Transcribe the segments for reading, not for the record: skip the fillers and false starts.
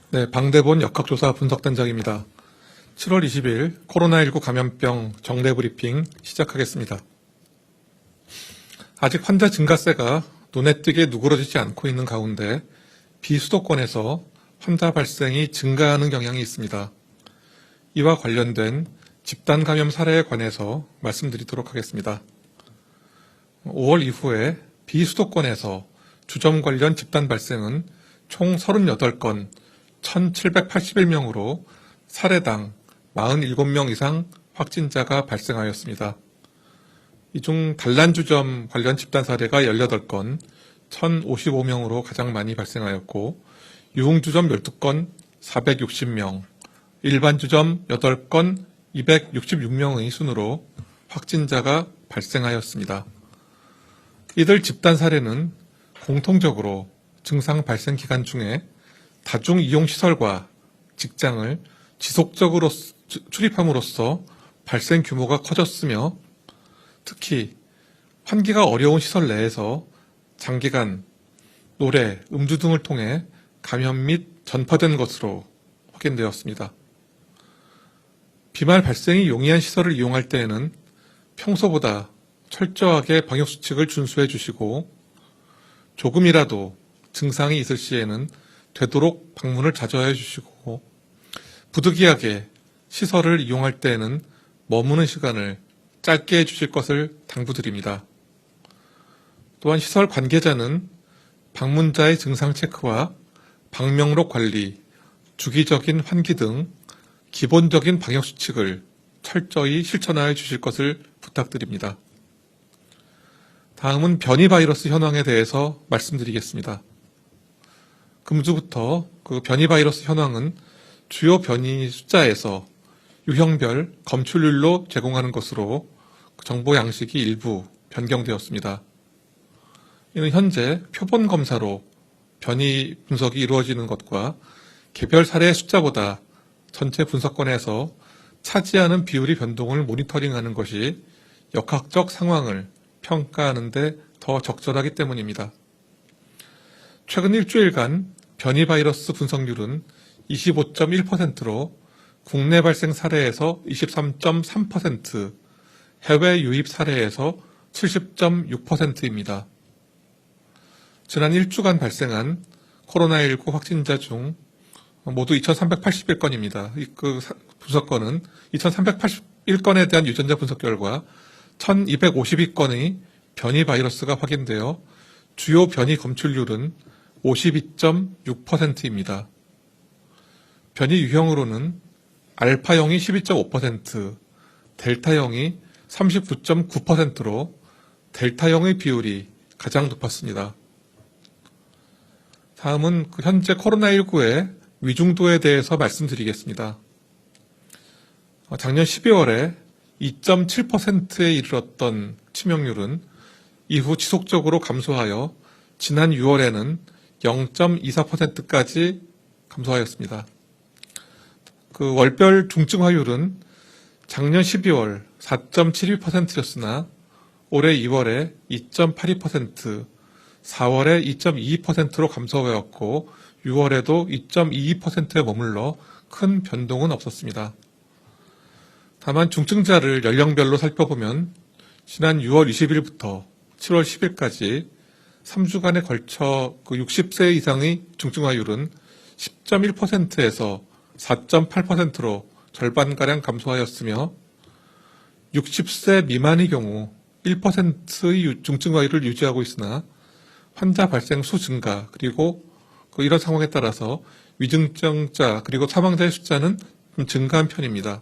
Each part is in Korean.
네, 방대본 역학조사 분석단장입니다. 7월 20일 코로나19 감염병 정례 브리핑 시작하겠습니다. 아직 환자 증가세가 눈에 띄게 누그러지지 않고 있는 가운데 비수도권에서 환자 발생이 증가하는 경향이 있습니다. 이와 관련된 집단 감염 사례에 관해서 말씀드리도록 하겠습니다. 5월 이후에 비수도권에서 주점 관련 집단 발생은 총 38건 1,781명으로 사례당 47명 이상 확진자가 발생하였습니다. 이 중 단란주점 관련 집단 사례가 18건, 1,055명으로 가장 많이 발생하였고, 유흥주점 12건, 460명, 일반주점 8건, 266명의 순으로 확진자가 발생하였습니다. 이들 집단 사례는 공통적으로 증상 발생 기간 중에 다중이용시설과 직장을 지속적으로 출입함으로써 발생 규모가 커졌으며 특히 환기가 어려운 시설 내에서 장기간 노래, 음주 등을 통해 감염 및 전파된 것으로 확인되었습니다. 비말 발생이 용이한 시설을 이용할 때에는 평소보다 철저하게 방역수칙을 준수해 주시고 조금이라도 증상이 있을 시에는 되도록 방문을 자주 해주시고 부득이하게 시설을 이용할 때에는 머무는 시간을 짧게 해주실 것을 당부드립니다. 또한 시설 관계자는 방문자의 증상 체크와 방명록 관리, 주기적인 환기 등 기본적인 방역수칙을 철저히 실천하여 주실 것을 부탁드립니다. 다음은 변이 바이러스 현황에 대해서 말씀드리겠습니다. 금주부터 그 변이 바이러스 현황은 주요 변이 숫자에서 유형별 검출률로 제공하는 것으로 정보 양식이 일부 변경되었습니다. 이는 현재 표본 검사로 변이 분석이 이루어지는 것과 개별 사례 숫자보다 전체 분석권에서 차지하는 비율이 변동을 모니터링하는 것이 역학적 상황을 평가하는 데 더 적절하기 때문입니다. 최근 일주일간 변이 바이러스 분석률은 25.1%로 국내 발생 사례에서 23.3%, 해외 유입 사례에서 70.6%입니다. 지난 일주간 발생한 코로나19 확진자 중 모두 2,381건입니다. 그 분석건은 2,381건에 대한 유전자 분석 결과 1,252건의 변이 바이러스가 확인되어 주요 변이 검출률은 52.6%입니다. 변이 유형으로는 알파형이 12.5%, 델타형이 39.9%로 델타형의 비율이 가장 높았습니다. 다음은 현재 코로나19의 위중도에 대해서 말씀드리겠습니다. 작년 12월에 2.7%에 이르렀던 치명률은 이후 지속적으로 감소하여 지난 6월에는 0.24%까지 감소하였습니다. 그 월별 중증화율은 작년 12월 4.72%였으나 올해 2월에 2.82%, 4월에 2.22%로 감소하였고 6월에도 2.22%에 머물러 큰 변동은 없었습니다. 다만 중증자를 연령별로 살펴보면 지난 6월 20일부터 7월 10일까지 3주간에 걸쳐 60세 이상의 중증화율은 10.1%에서 4.8%로 절반가량 감소하였으며 60세 미만의 경우 1%의 중증화율을 유지하고 있으나 환자 발생 수 증가 그리고 이런 상황에 따라서 위중증자 그리고 사망자의 숫자는 좀 증가한 편입니다.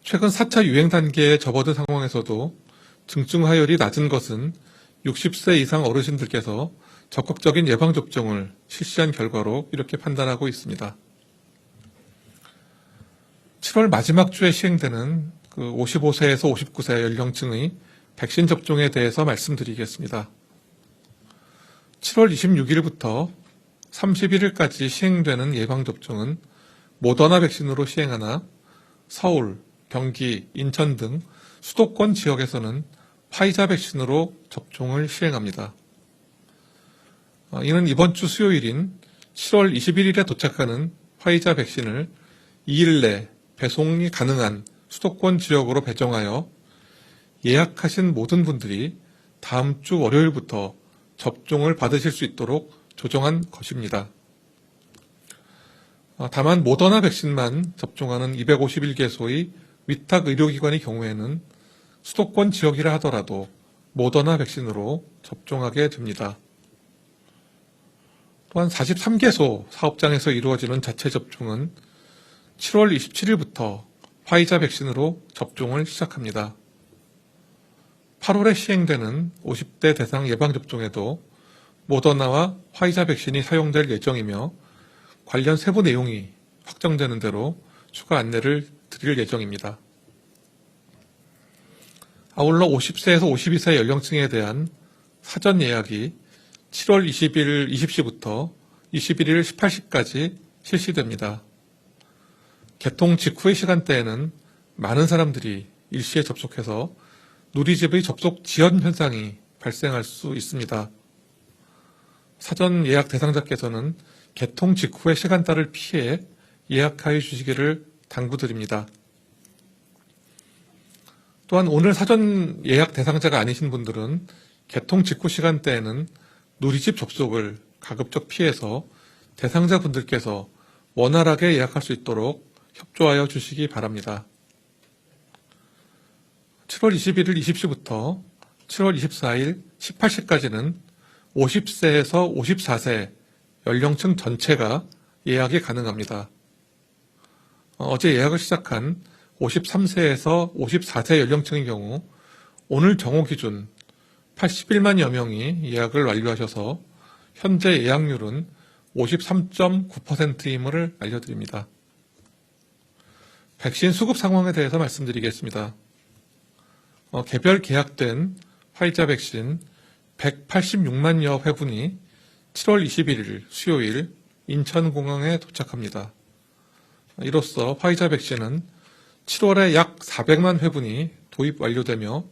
최근 4차 유행 단계에 접어든 상황에서도 중증화율이 낮은 것은 60세 이상 어르신들께서 적극적인 예방접종을 실시한 결과로 이렇게 판단하고 있습니다. 7월 마지막 주에 시행되는 55세에서 59세 연령층의 백신 접종에 대해서 말씀드리겠습니다. 7월 26일부터 31일까지 시행되는 예방접종은 모더나 백신으로 시행하나 서울, 경기, 인천 등 수도권 지역에서는 화이자 백신으로 접종을 시행합니다. 이는 이번 주 수요일인 7월 21일에 도착하는 화이자 백신을 2일 내 배송이 가능한 수도권 지역으로 배정하여 예약하신 모든 분들이 다음 주 월요일부터 접종을 받으실 수 있도록 조정한 것입니다. 다만 모더나 백신만 접종하는 251개소의 위탁 의료기관의 경우에는 수도권 지역이라 하더라도 모더나 백신으로 접종하게 됩니다. 또한 43개소 사업장에서 이루어지는 자체 접종은 7월 27일부터 화이자 백신으로 접종을 시작합니다. 8월에 시행되는 50대 대상 예방접종에도 모더나와 화이자 백신이 사용될 예정이며 관련 세부 내용이 확정되는 대로 추가 안내를 드릴 예정입니다. 아울러 50세에서 52세 연령층에 대한 사전 예약이 7월 20일 20시부터 21일 18시까지 실시됩니다. 개통 직후의 시간대에는 많은 사람들이 일시에 접속해서 누리집의 접속 지연 현상이 발생할 수 있습니다. 사전 예약 대상자께서는 개통 직후의 시간대를 피해 예약하여 주시기를 당부드립니다. 또한 오늘 사전 예약 대상자가 아니신 분들은 개통 직후 시간대에는 누리집 접속을 가급적 피해서 대상자 분들께서 원활하게 예약할 수 있도록 협조하여 주시기 바랍니다. 7월 21일 20시부터 7월 24일 18시까지는 50세에서 54세 연령층 전체가 예약이 가능합니다. 어제 예약을 시작한 53세에서 54세 연령층의 경우 오늘 정오 기준 81만여 명이 예약을 완료하셔서 현재 예약률은 53.9%임을 알려드립니다. 백신 수급 상황에 대해서 말씀드리겠습니다. 개별 계약된 화이자 백신 186만여 회분이 7월 21일 수요일 인천공항에 도착합니다. 이로써 화이자 백신은 7월에 약 400만 회분이 도입 완료되며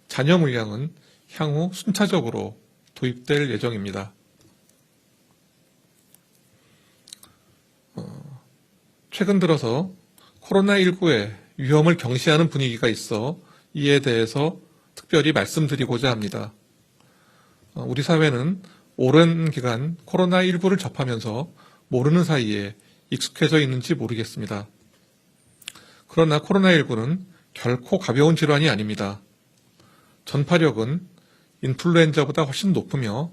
잔여 물량은 향후 순차적으로 도입될 예정입니다. 최근 들어서 코로나19의 위험을 경시하는 분위기가 있어 이에 대해서 특별히 말씀드리고자 합니다. 우리 사회는 오랜 기간 코로나19를 접하면서 모르는 사이에 익숙해져 있는지 모르겠습니다. 그러나 코로나19는 결코 가벼운 질환이 아닙니다. 전파력은 인플루엔자보다 훨씬 높으며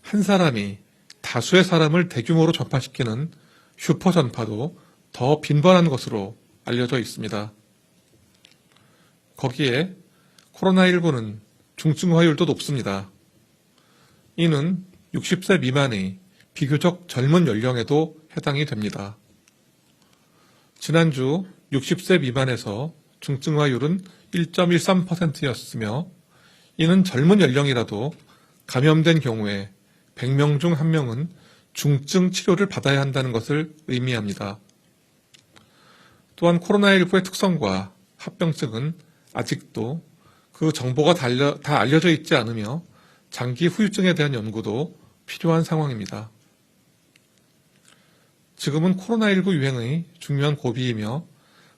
한 사람이 다수의 사람을 대규모로 전파시키는 슈퍼 전파도 더 빈번한 것으로 알려져 있습니다. 거기에 코로나19는 중증화율도 높습니다. 이는 60세 미만의 비교적 젊은 연령에도 해당이 됩니다. 지난주 60세 미만에서 중증화율은 1.13%였으며 이는 젊은 연령이라도 감염된 경우에 100명 중 1명은 중증 치료를 받아야 한다는 것을 의미합니다. 또한 코로나19의 특성과 합병증은 아직도 그 정보가 다 알려져 있지 않으며 장기 후유증에 대한 연구도 필요한 상황입니다. 지금은 코로나19 유행의 중요한 고비이며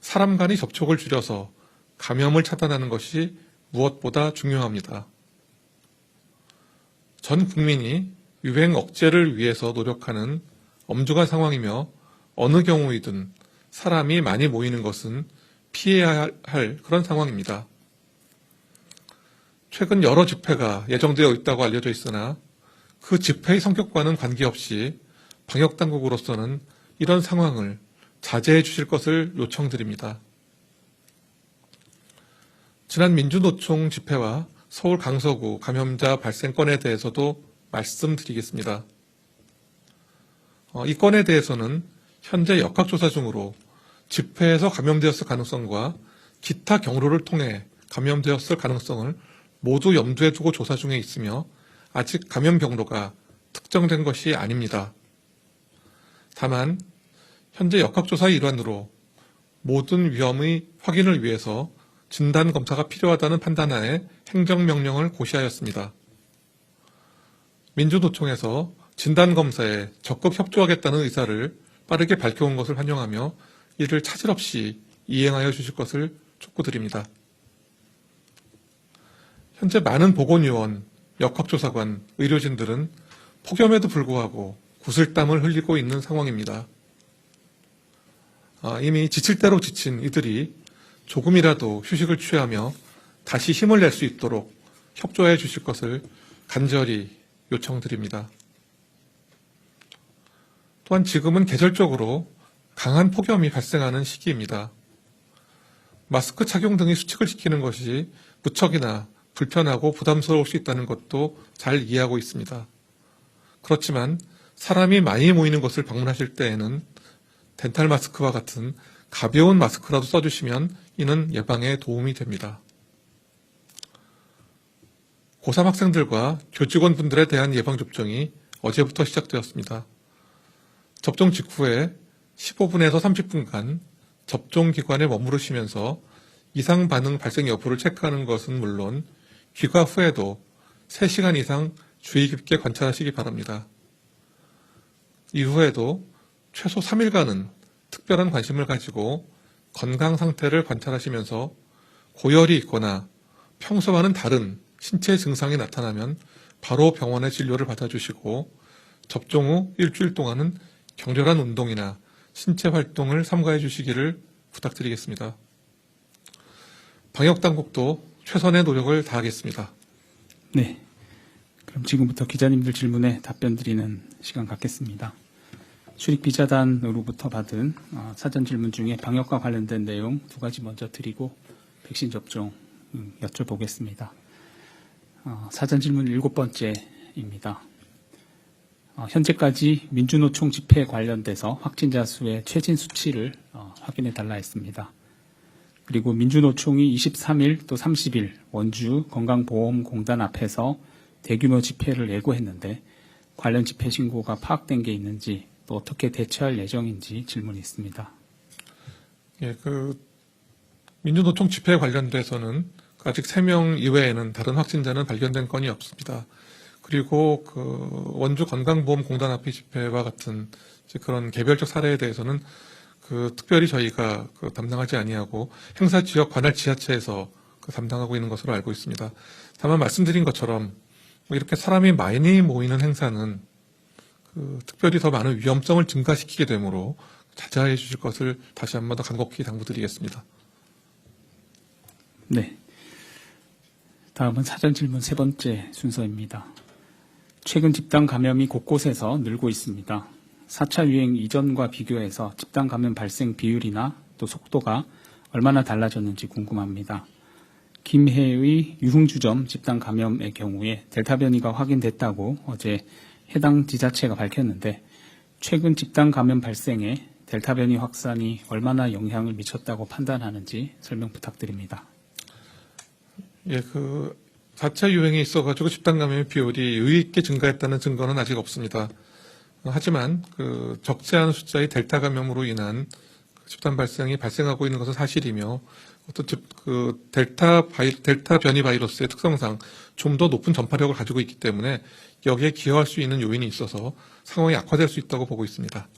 사람 간의 접촉을 줄여서 감염을 차단하는 것이 무엇보다 중요합니다. 전 국민이 유행 억제를 위해서 노력하는 엄중한 상황이며 어느 경우이든 사람이 많이 모이는 것은 피해야 할 그런 상황입니다. 최근 여러 집회가 예정되어 있다고 알려져 있으나 그 집회의 성격과는 관계없이 방역당국으로서는 이런 상황을 자제해 주실 것을 요청드립니다. 지난 민주노총 집회와 서울 강서구 감염자 발생 건에 대해서도 말씀드리겠습니다. 이 건에 대해서는 현재 역학조사 중으로 집회에서 감염되었을 가능성과 기타 경로를 통해 감염되었을 가능성을 모두 염두에 두고 조사 중에 있으며 아직 감염 경로가 특정된 것이 아닙니다. 다만 현재 역학조사의 일환으로 모든 위험의 확인을 위해서 진단검사가 필요하다는 판단하에 행정명령을 고시하였습니다. 민주노총에서 진단검사에 적극 협조하겠다는 의사를 빠르게 밝혀온 것을 환영하며 이를 차질 없이 이행하여 주실 것을 촉구드립니다. 현재 많은 보건요원, 역학조사관, 의료진들은 폭염에도 불구하고 구슬땀을 흘리고 있는 상황입니다. 이미 지칠 대로 지친 이들이 조금이라도 휴식을 취하며 다시 힘을 낼 수 있도록 협조해 주실 것을 간절히 요청드립니다. 또한 지금은 계절적으로 강한 폭염이 발생하는 시기입니다. 마스크 착용 등의 수칙을 지키는 것이 무척이나 불편하고 부담스러울 수 있다는 것도 잘 이해하고 있습니다. 그렇지만 사람이 많이 모이는 곳을 방문하실 때에는 덴탈 마스크와 같은 가벼운 마스크라도 써주시면 이는 예방에 도움이 됩니다. 고3 학생들과 교직원분들에 대한 예방접종이 어제부터 시작되었습니다. 접종 직후에 15분에서 30분간 접종기관에 머무르시면서 이상 반응 발생 여부를 체크하는 것은 물론 귀가 후에도 3시간 이상 주의 깊게 관찰하시기 바랍니다. 이후에도 최소 3일간은 특별한 관심을 가지고 건강 상태를 관찰하시면서 고열이 있거나 평소와는 다른 신체 증상이 나타나면 바로 병원에 진료를 받아주시고 접종 후 일주일 동안은 격렬한 운동이나 신체 활동을 삼가해 주시기를 부탁드리겠습니다. 방역당국도 최선의 노력을 다하겠습니다. 네. 그럼 지금부터 기자님들 질문에 답변 드리는 시간 갖겠습니다. 출입기자단으로부터 받은 사전 질문 중에 방역과 관련된 내용 2가지 먼저 드리고 백신 접종 여쭤보겠습니다. 사전 질문 7번째입니다. 현재까지 민주노총 집회에 관련돼서 확진자 수의 최진 수치를 확인해 달라 했습니다. 그리고 민주노총이 23일 또 30일 원주 건강보험공단 앞에서 대규모 집회를 예고했는데 관련 집회 신고가 파악된 게 있는지 또 어떻게 대처할 예정인지 질문이 있습니다. 예, 민주노총 집회에 관련돼서는 아직 3명 이외에는 다른 확진자는 발견된 건이 없습니다. 그리고 원주 건강보험공단 앞의 집회와 같은 그런 개별적 사례에 대해서는 특별히 저희가 담당하지 아니하고 행사 지역 관할 지자체에서 담당하고 있는 것으로 알고 있습니다. 다만 말씀드린 것처럼 이렇게 사람이 많이 모이는 행사는 특별히 더 많은 위험성을 증가시키게 되므로 자제해 주실 것을 다시 한 번 더 간곡히 당부드리겠습니다. 네. 다음은 사전 질문 3번째 순서입니다. 최근 집단 감염이 곳곳에서 늘고 있습니다. 4차 유행 이전과 비교해서 집단 감염 발생 비율이나 또 속도가 얼마나 달라졌는지 궁금합니다. 김해의 유흥주점 집단 감염의 경우에 델타 변이가 확인됐다고 어제 해당 지자체가 밝혔는데 최근 집단 감염 발생에 델타 변이 확산이 얼마나 영향을 미쳤다고 판단하는지 설명 부탁드립니다. 예, 4차 유행이 있어가지고 집단 감염의 비율이 유의있게 증가했다는 증거는 아직 없습니다. 하지만 적지 않은 숫자의 델타 감염으로 인한 집단 발생이 발생하고 있는 것은 사실이며 어떤 델타 변이 바이러스의 특성상 좀 더 높은 전파력을 가지고 있기 때문에 여기에 기여할 수 있는 요인이 있어서 상황이 악화될 수 있다고 보고 있습니다.